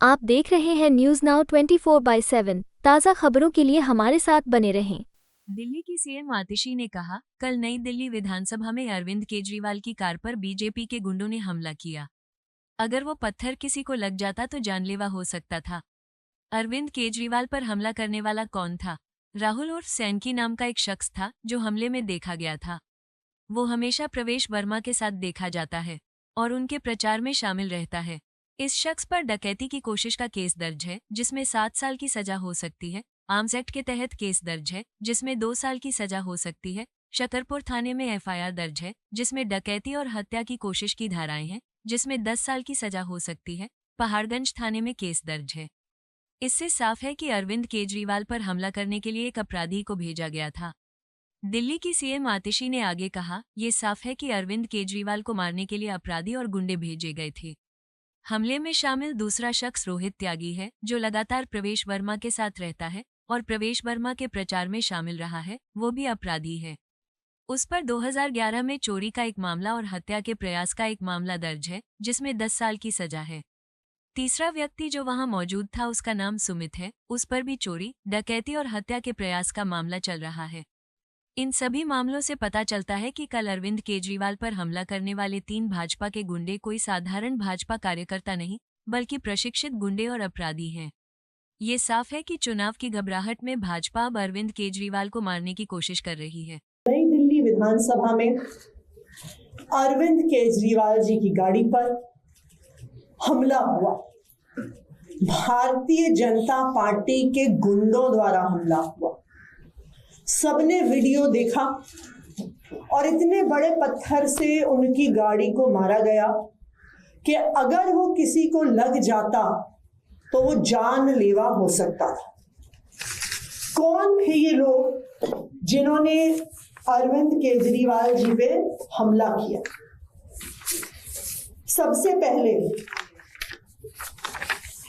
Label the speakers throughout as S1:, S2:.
S1: आप देख रहे हैं न्यूज नाउ 24/7 ताज़ा खबरों के लिए हमारे साथ बने रहें।
S2: दिल्ली की सीएम आतिशी ने कहा, कल नई दिल्ली विधानसभा में अरविंद केजरीवाल की कार पर बीजेपी के गुंडों ने हमला किया। अगर वो पत्थर किसी को लग जाता तो जानलेवा हो सकता था। अरविंद केजरीवाल पर हमला करने वाला कौन था? राहुल उर्फ सैनकी नाम का एक शख्स था जो हमले में देखा गया था। वो हमेशा प्रवेश वर्मा के साथ देखा जाता है और उनके प्रचार में शामिल रहता है। इस शख्स पर डकैती की कोशिश का केस दर्ज है जिसमें 7 साल की सजा हो सकती है। आर्म्स एक्ट के तहत केस दर्ज है जिसमें 2 साल की सजा हो सकती है। शकरपुर थाने में एफआईआर दर्ज है जिसमें डकैती और हत्या की कोशिश की धाराएं हैं जिसमें 10 साल की सजा हो सकती है। पहाड़गंज थाने में केस दर्ज है। इससे साफ है कि अरविंद केजरीवाल पर हमला करने के लिए एक अपराधी को भेजा गया था। दिल्ली की सीएम आतिशी ने आगे कहा, ये साफ है कि अरविंद केजरीवाल को मारने के लिए अपराधी और गुंडे भेजे गए थे। हमले में शामिल दूसरा शख्स रोहित त्यागी है जो लगातार प्रवेश वर्मा के साथ रहता है और प्रवेश वर्मा के प्रचार में शामिल रहा है। वो भी अपराधी है। उस पर 2011 में चोरी का एक मामला और हत्या के प्रयास का एक मामला दर्ज है जिसमें 10 साल की सजा है। तीसरा व्यक्ति जो वहां मौजूद था उसका नाम सुमित है। उस पर भी चोरी, डकैती और हत्या के प्रयास का मामला चल रहा है। इन सभी मामलों से पता चलता है कि कल अरविंद केजरीवाल पर हमला करने वाले 3 भाजपा के गुंडे कोई साधारण भाजपा कार्यकर्ता नहीं बल्कि प्रशिक्षित गुंडे और अपराधी हैं। ये साफ है कि चुनाव की घबराहट में भाजपा अब अरविंद केजरीवाल को मारने की कोशिश कर रही है।
S3: नई दिल्ली विधानसभा में अरविंद केजरीवाल जी की गाड़ी पर हमला हुआ। भारतीय जनता पार्टी के गुंडों द्वारा हमला हुआ। सबने वीडियो देखा और इतने बड़े पत्थर से उनकी गाड़ी को मारा गया कि अगर वो किसी को लग जाता तो वो जानलेवा हो सकता था। कौन थे ये लोग जिन्होंने अरविंद केजरीवाल जी पे हमला किया? सबसे पहले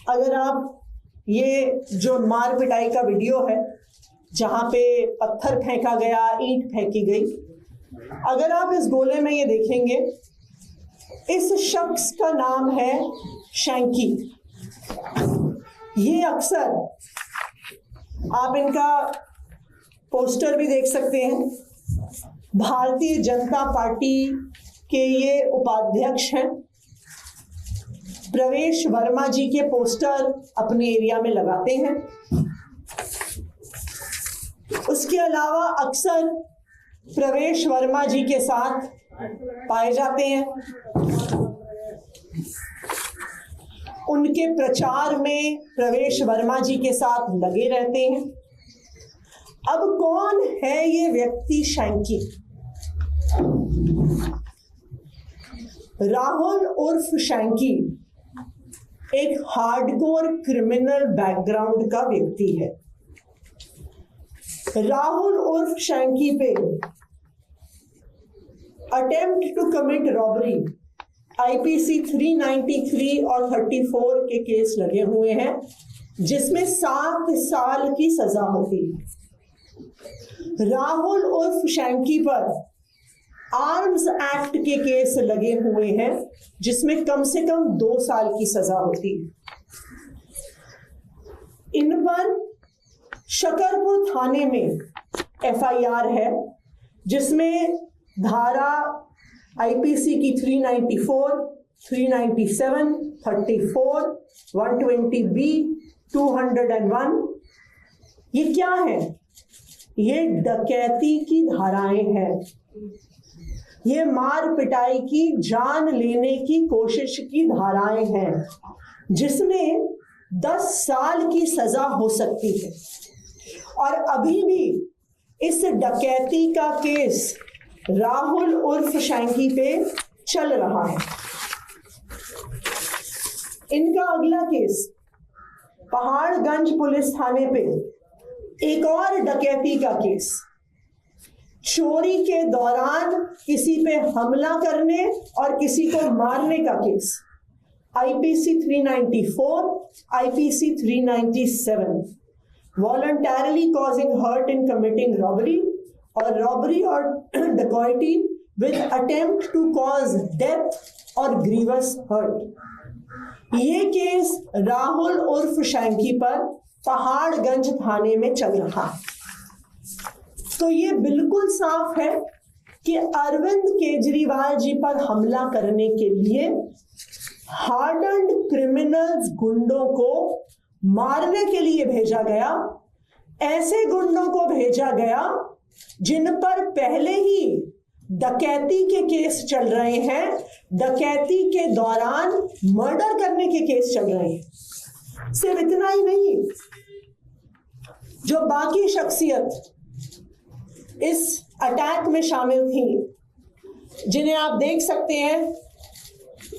S3: अगर आप ये जो मार पिटाई का वीडियो है जहां पे पत्थर फेंका गया, ईंट फेंकी गई, अगर आप इस गोले में ये देखेंगे, इस शख्स का नाम है शैंकी। ये अक्सर आप इनका पोस्टर भी देख सकते हैं। भारतीय जनता पार्टी के ये उपाध्यक्ष हैं। प्रवेश वर्मा जी के पोस्टर अपने एरिया में लगाते हैं। उसके अलावा अक्सर प्रवेश वर्मा जी के साथ पाए जाते हैं। उनके प्रचार में प्रवेश वर्मा जी के साथ लगे रहते हैं। अब कौन है ये व्यक्ति शैंकी? राहुल उर्फ शैंकी एक हार्डकोर क्रिमिनल बैकग्राउंड का व्यक्ति है। राहुल उर्फ शैंकी पे attempt to commit robbery IPC 393 और 34 के केस लगे हुए हैं जिसमें 7 साल की सजा होती है। राहुल उर्फ शैंकी पर आर्म्स एक्ट के केस लगे हुए हैं जिसमें कम से कम 2 साल की सजा होती है। इन पर शकरपुर थाने में एफआईआर है जिसमें धारा आईपीसी की 394, 397, 34, 120B, 201। ये क्या है? ये डकैती की धाराएं हैं। ये मार पिटाई की, जान लेने की कोशिश की धाराएं हैं जिसमें 10 साल की सजा हो सकती है। और अभी भी इस डकैती का केस राहुल उर्फ शैंकी पे चल रहा है। इनका अगला केस पहाड़गंज पुलिस थाने पे एक और डकैती का केस, चोरी के दौरान किसी पे हमला करने और किसी को मारने का case, IPC 394, IPC 397, voluntarily causing hurt in committing robbery or dacoity with attempt to cause death or grievous hurt। ये केस राहुल उर्फ शैंकी पर पहाड़गंज थाने में चल रहा है। तो ये बिल्कुल साफ है कि अरविंद केजरीवाल जी पर हमला करने के लिए हार्डन्ड क्रिमिनल्स गुंडों को मारने के लिए भेजा गया। ऐसे गुंडों को भेजा गया जिन पर पहले ही डकैती के केस चल रहे हैं, डकैती के दौरान मर्डर करने के केस चल रहे हैं। सिर्फ इतना ही नहीं, जो बाकी शख्सियत इस अटैक में शामिल थी, जिन्हें आप देख सकते हैं,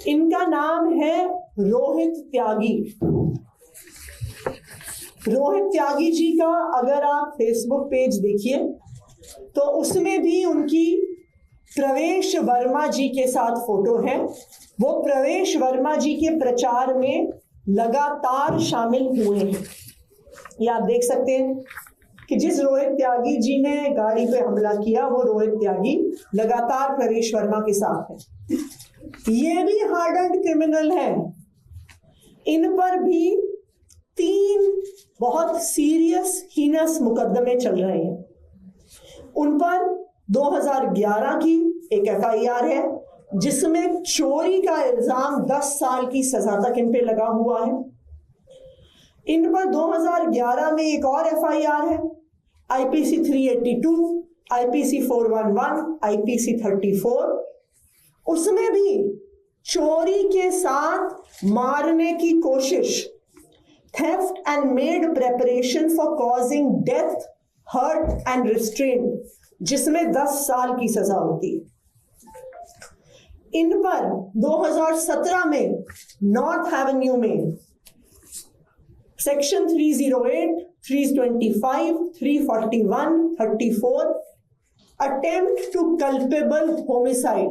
S3: इनका नाम है रोहित त्यागी। रोहित त्यागी जी का अगर आप फेसबुक पेज देखिए तो उसमें भी उनकी प्रवेश वर्मा जी के साथ फोटो है। वो प्रवेश वर्मा जी के प्रचार में लगातार शामिल हुए हैं। ये आप देख सकते हैं कि जिस रोहित त्यागी जी ने गाड़ी पे हमला किया वो रोहित त्यागी लगातार प्रवेश वर्मा के साथ है। ये भी हार्डन्ड क्रिमिनल है। इन पर भी 3 बहुत सीरियस हीनस मुकदमे चल रहे हैं। उन पर 2011 की एक FIR है जिसमें चोरी का इल्जाम 10 साल की सजा तक इन पे लगा हुआ है। इन पर 2011 में एक और FIR है, IPC 382, IPC 411, IPC 34। उसमें भी चोरी के साथ मारने की कोशिश, theft and made preparation for causing death, hurt and restraint, जिसमें 10 साल की सजा होती है। इन पर 2017 में नॉर्थ एवेन्यू में section 308, 325, 341, 34 attempt to culpable homicide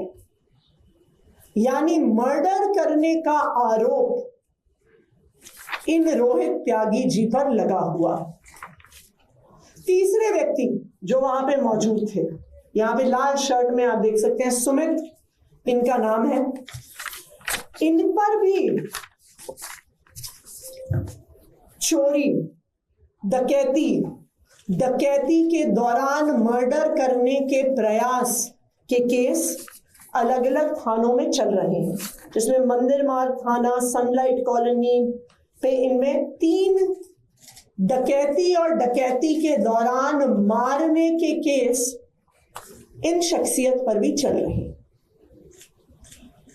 S3: यानी मर्डर करने का आरोप इन रोहित त्यागी जी पर लगा हुआ। तीसरे व्यक्ति जो वहां पे मौजूद थे, यहां पे लाल शर्ट में आप देख सकते हैं, सुमित इनका नाम है। इन पर भी चोरी, डकैती के दौरान मर्डर करने के प्रयास के केस अलग अलग थानों में चल रहे हैं, जिसमें मंदिर मार्ग थाना, सनलाइट कॉलोनी पे इनमें 3 डकैती और डकैती के दौरान मारने के केस इन शख्सियत पर भी चल रहे हैं।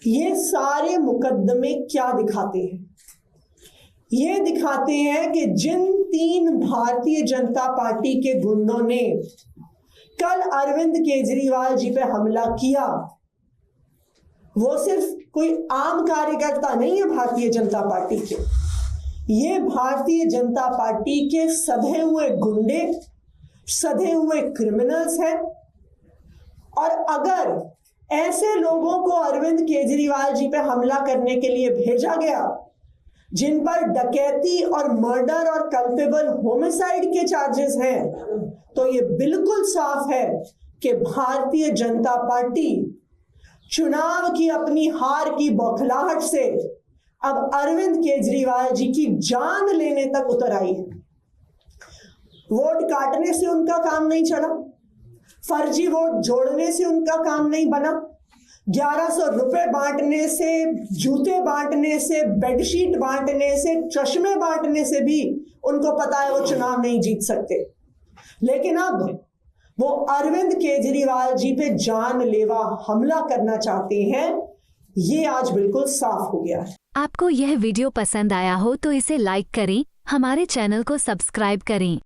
S3: ये सारे मुकदमे क्या दिखाते हैं? ये दिखाते हैं कि जिन 3 भारतीय जनता पार्टी के गुंडों ने कल अरविंद केजरीवाल जी पे हमला किया, वो सिर्फ कोई आम कार्यकर्ता नहीं है भारतीय जनता पार्टी के। ये भारतीय जनता पार्टी के सधे हुए गुंडे, सधे हुए क्रिमिनल्स हैं। और अगर ऐसे लोगों को अरविंद केजरीवाल जी पे हमला करने के लिए भेजा गया, जिन पर डकैती और मर्डर और कल्पेबल होमिसाइड के चार्जेस हैं, तो ये बिल्कुल साफ है कि भारतीय जनता पार्टी चुनाव की अपनी हार की बौखलाहट से अब अरविंद केजरीवाल जी की जान लेने तक उतर आई है। वोट काटने से उनका काम नहीं चला, फर्जी वोट जोड़ने से उनका काम नहीं बना, 1100 रुपए बांटने से, जूते बांटने से, बेडशीट बांटने से, चश्मे बांटने से भी उनको पता है वो चुनाव नहीं जीत सकते। लेकिन अब वो अरविंद केजरीवाल जी पे जानलेवा हमला करना चाहते हैं। ये आज बिल्कुल साफ हो गया है।
S1: आपको यह वीडियो पसंद आया हो तो इसे लाइक करें, हमारे चैनल को सब्सक्राइब करें।